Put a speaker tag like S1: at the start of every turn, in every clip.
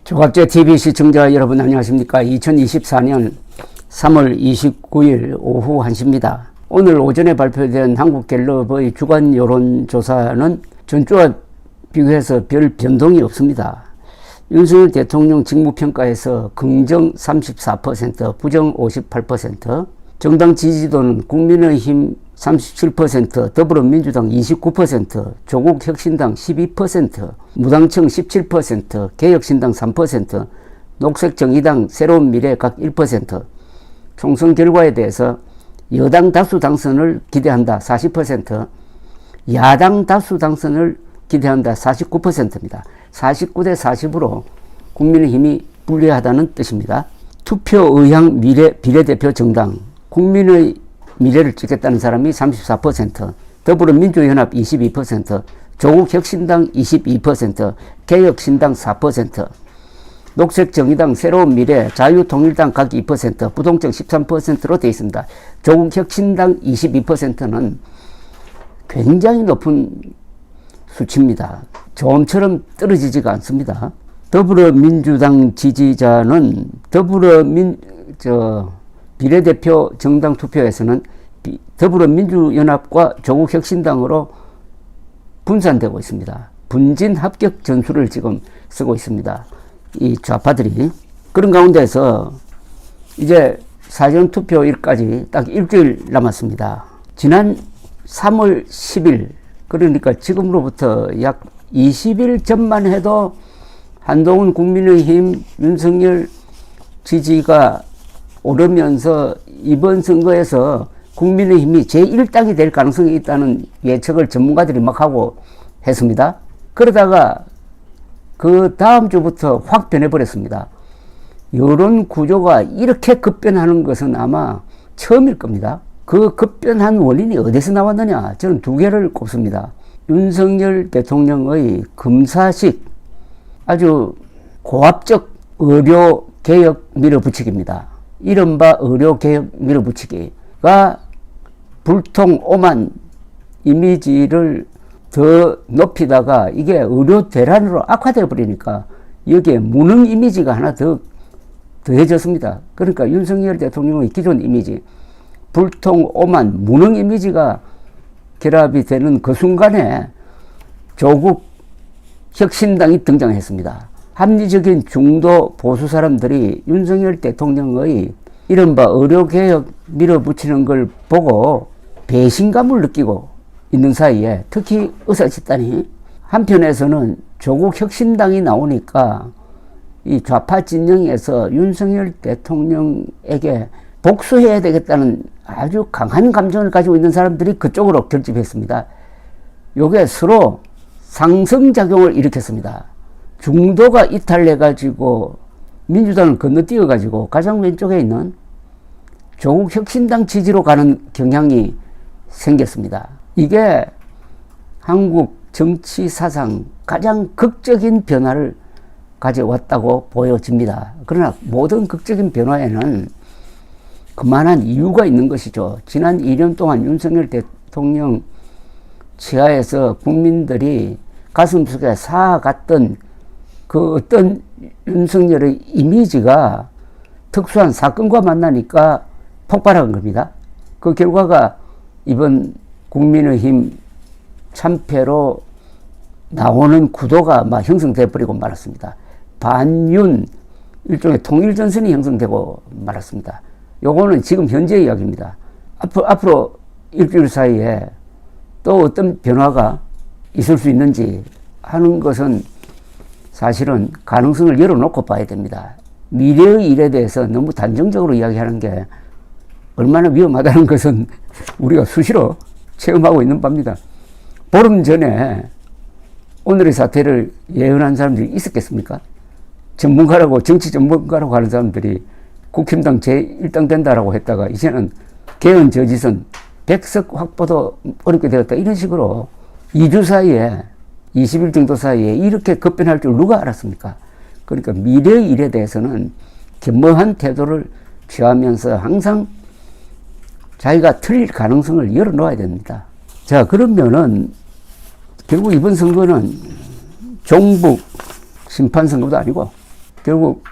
S1: 조갑제 TV 시청자 여러분 안녕하십니까. 2024년 3월 29일 오후 1시입니다. 오늘 오전에 발표된 한국갤럽의 주간 여론조사는 전주와 비교해서 별 변동이 없습니다. 윤석열 대통령 직무평가에서 긍정 34%, 부정 58%, 정당 지지도는 국민의힘 37%, 더불어민주당 29%, 조국혁신당 12%, 무당청 17%, 개혁신당 3%, 녹색정의당 새로운 미래 각 1%, 총선 결과에 대해서 여당 다수 당선을 기대한다 40%, 야당 다수 당선을 기대한다 49%입니다. 49대 40으로 국민의힘이 불리하다는 뜻입니다. 투표 의향 비례대표 정당, 국민의 미래를 찍겠다는 사람이 34%, 더불어민주연합 22%, 조국혁신당 22%, 개혁신당 4%, 녹색정의당 새로운 미래, 자유통일당 각 2%, 부동정 13%로 되어 있습니다. 조국혁신당 22%는 굉장히 높은 수치입니다. 좀처럼 떨어지지가 않습니다. 더불어민주당 지지자는 비례대표 정당 투표에서는 더불어민주연합과 조국혁신당으로 분산되고 있습니다. 분진 합격 전술을 지금 쓰고 있습니다. 이 좌파들이. 그런 가운데서 이제 사전투표일까지 딱 일주일 남았습니다. 지난 3월 10일, 그러니까 지금으로부터 약 20일 전만 해도 한동훈 국민의힘 윤석열 지지가 오르면서 이번 선거에서 국민의힘이 제1당이 될 가능성이 있다는 예측을 전문가들이 막 하고 했습니다. 그러다가 그 다음 주부터 확 변해버렸습니다. 여론 구조가 이렇게 급변하는 것은 아마 처음일 겁니다. 그 급변한 원인이 어디서 나왔느냐? 저는 두 개를 꼽습니다. 윤석열 대통령의 금사식 아주 고압적 의료개혁 밀어붙이기입니다. 이른바 의료개혁 밀어붙이기가 불통 오만 이미지를 더 높이다가 이게 의료 대란으로 악화되어 버리니까 여기에 무능 이미지가 하나 더 더해졌습니다. 그러니까 윤석열 대통령의 기존 이미지, 불통 오만 무능 이미지가 결합이 되는 그 순간에 조국 혁신당이 등장했습니다. 합리적인 중도 보수 사람들이 윤석열 대통령의 이른바 의료개혁 밀어붙이는 걸 보고 배신감을 느끼고 있는 사이에 특히 의사집단이 한편에서는 조국 혁신당이 나오니까 이 좌파 진영에서 윤석열 대통령에게 복수해야 되겠다는 아주 강한 감정을 가지고 있는 사람들이 그쪽으로 결집했습니다. 요게 서로 상승작용을 일으켰습니다. 중도가 이탈해가지고 민주당을 건너뛰어가지고 가장 왼쪽에 있는 조국 혁신당 지지로 가는 경향이 생겼습니다. 이게 한국 정치 사상 가장 극적인 변화를 가져왔다고 보여집니다. 그러나 모든 극적인 변화에는 그만한 이유가 있는 것이죠. 지난 2년 동안 윤석열 대통령 치하에서 국민들이 가슴속에 쌓아갔던 그 어떤 윤석열의 이미지가 특수한 사건과 만나니까 폭발한 겁니다. 그 결과가 이번 국민의힘 참패로 나오는 구도가 막 형성돼 버리고 말았습니다. 반윤 일종의 통일전선이 형성되고 말았습니다. 요거는 지금 현재 이야기입니다. 앞으로 일주일 사이에 또 어떤 변화가 있을 수 있는지 하는 것은 사실은 가능성을 열어놓고 봐야 됩니다. 미래의 일에 대해서 너무 단정적으로 이야기하는 게 얼마나 위험하다는 것은 우리가 수시로 체험하고 있는 바입니다. 보름 전에 오늘의 사태를 예언한 사람들이 있었겠습니까? 전문가라고, 정치 전문가라고 하는 사람들이 국힘당 제1당 된다라고 했다가 이제는 개헌 저지선 100석 확보도 어렵게 되었다. 이런 식으로 2주 사이에 20일 정도 사이에 이렇게 급변할 줄 누가 알았습니까? 그러니까 미래의 일에 대해서는 겸허한 태도를 취하면서 항상 자기가 틀릴 가능성을 열어놓아야 됩니다. 자, 그러면은 결국 이번 선거는 종북 심판 선거도 아니고 결국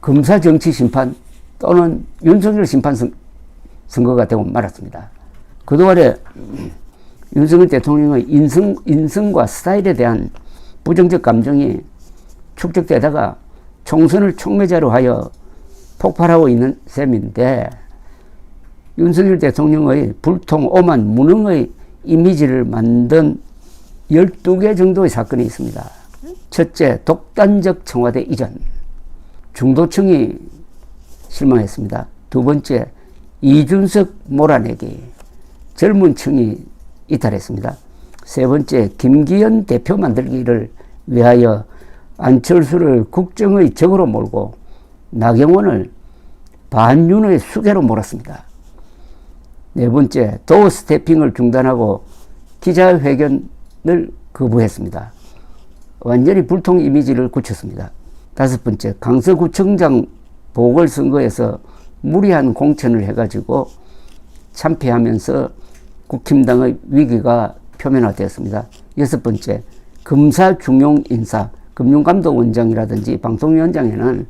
S1: 검사 정치 심판 또는 윤석열 심판 선거가 되고 말았습니다. 그동안에 윤석열 대통령의 인성과 스타일에 대한 부정적 감정이 축적되다가 총선을 촉매자로 하여 폭발하고 있는 셈인데, 윤석열 대통령의 불통, 오만, 무능의 이미지를 만든 12개 정도의 사건이 있습니다. 첫째, 독단적 청와대 이전. 중도층이 실망했습니다. 두 번째, 이준석 몰아내기. 젊은 층이 이탈했습니다. 세 번째, 김기현 대표 만들기를 위하여 안철수를 국정의 적으로 몰고 나경원을 반윤의 수괴로 몰았습니다. 네 번째, 도어 스태핑을 중단하고 기자회견을 거부했습니다. 완전히 불통 이미지를 굳혔습니다. 다섯 번째, 강서구청장 보궐선거에서 무리한 공천을 해가지고 참패하면서 국힘당의 위기가 표면화되었습니다. 여섯 번째, 검사 중용 인사, 금융감독원장이라든지 방통위원장에는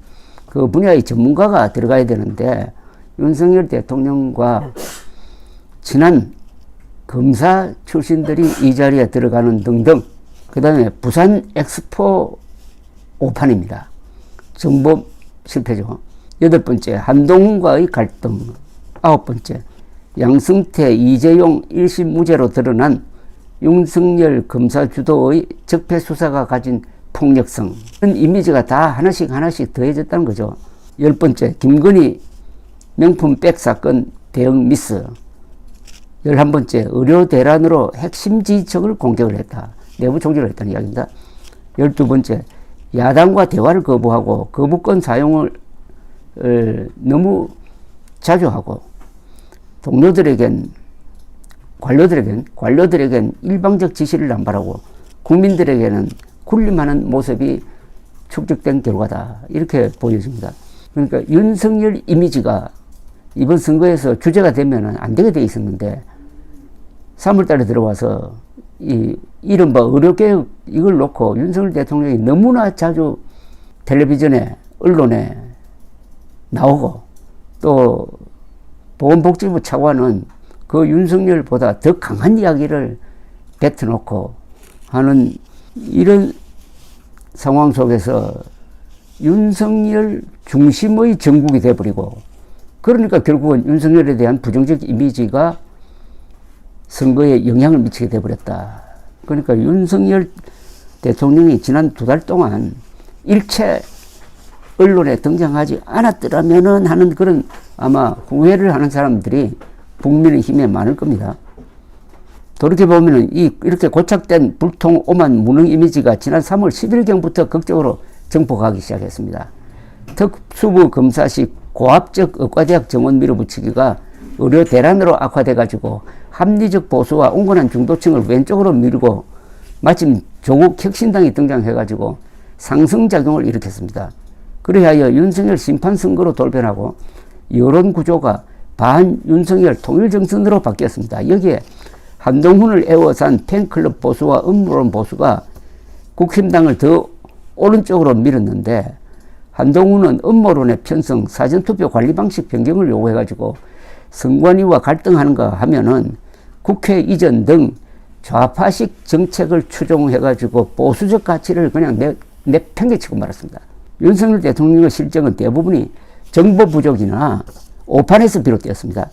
S1: 그 분야의 전문가가 들어가야 되는데 윤석열 대통령과 친한 검사 출신들이 이 자리에 들어가는 등등. 그 다음에 부산 엑스포 오판입니다. 정보 실패죠. 여덟 번째, 한동훈과의 갈등. 아홉 번째, 양승태, 이재용 1심 무죄로 드러난 윤석열 검사 주도의 적폐 수사가 가진 폭력성. 이런 이미지가 다 하나씩 더해졌다는 거죠. 열 번째, 김건희 명품 백 사건 대응 미스. 11번째, 의료 대란으로 핵심 지휘층을 공격을 했다. 내부 총질을 했다는 이야기입니다. 12번째, 야당과 대화를 거부하고 거부권 사용을 너무 자주 하고 관료들에겐 일방적 지시를 남발하고 국민들에게는 군림하는 모습이 축적된 결과다. 이렇게 보여집니다. 그러니까 윤석열 이미지가 이번 선거에서 주제가 되면 안 되게 돼 있었는데 3월달에 들어와서 이 이른바 의료개혁 이걸 놓고 윤석열 대통령이 너무나 자주 텔레비전에 언론에 나오고 또 보건복지부 차관은 그 윤석열보다 더 강한 이야기를 뱉어놓고 하는 이런 상황 속에서 윤석열 중심의 정국이 돼버리고, 그러니까 결국은 윤석열에 대한 부정적 이미지가 선거에 영향을 미치게 돼버렸다. 그러니까 윤석열 대통령이 지난 2달 동안 일체 언론에 등장하지 않았더라면은 하는 그런 아마 후회를 하는 사람들이 국민의힘에 많을 겁니다. 돌이켜보면은 이렇게 고착된 불통, 오만, 무능 이미지가 지난 3월 10일경부터 극적으로 정폭하기 시작했습니다. 특수부 검사식 고압적 의과대학 정원 밀어붙이기가 의료 대란으로 악화돼가지고 합리적 보수와 온건한 중도층을 왼쪽으로 밀고 마침 조국 혁신당이 등장해가지고 상승작용을 일으켰습니다. 그리하여 윤석열 심판선거로 돌변하고 여론 구조가 반윤석열 통일정선으로 바뀌었습니다. 여기에 한동훈을 에워싼 팬클럽 보수와 음모론 보수가 국힘당을 더 오른쪽으로 밀었는데, 한동훈은 음모론의 편성, 사전투표 관리 방식 변경을 요구해가지고 선관위와 갈등하는가 하면은 국회 이전 등 좌파식 정책을 추종해가지고 보수적 가치를 그냥 내팽개치고 말았습니다. 윤석열 대통령의 실정은 대부분이 정보 부족이나 오판에서 비롯되었습니다.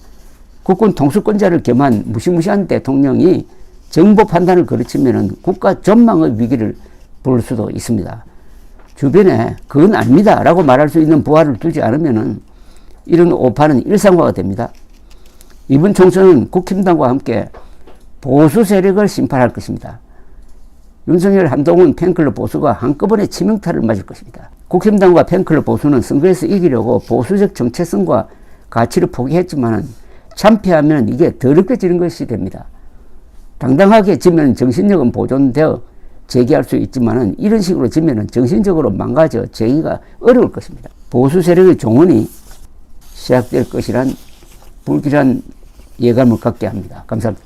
S1: 국군 통수권자를 겸한 무시무시한 대통령이 정보 판단을 거르치면은 국가 전망의 위기를 볼 수도 있습니다. 주변에 그건 아닙니다 라고 말할 수 있는 부하를 두지 않으면은 이런 오판은 일상화가 됩니다. 이번 총선은 국힘당과 함께 보수 세력을 심판할 것입니다. 윤석열, 한동훈 팬클럽 보수가 한꺼번에 치명타를 맞을 것입니다. 국힘당과 팬클럽 보수는 선거에서 이기려고 보수적 정체성과 가치를 포기했지만 참패하면 이게 더럽게 지는 것이 됩니다. 당당하게 지면 정신력은 보존되어 재기할 수 있지만 이런 식으로 지면 정신적으로 망가져 재기가 어려울 것입니다. 보수 세력의 종언이 시작될 것이란 불길한 예감을 갖게 합니다. 감사합니다.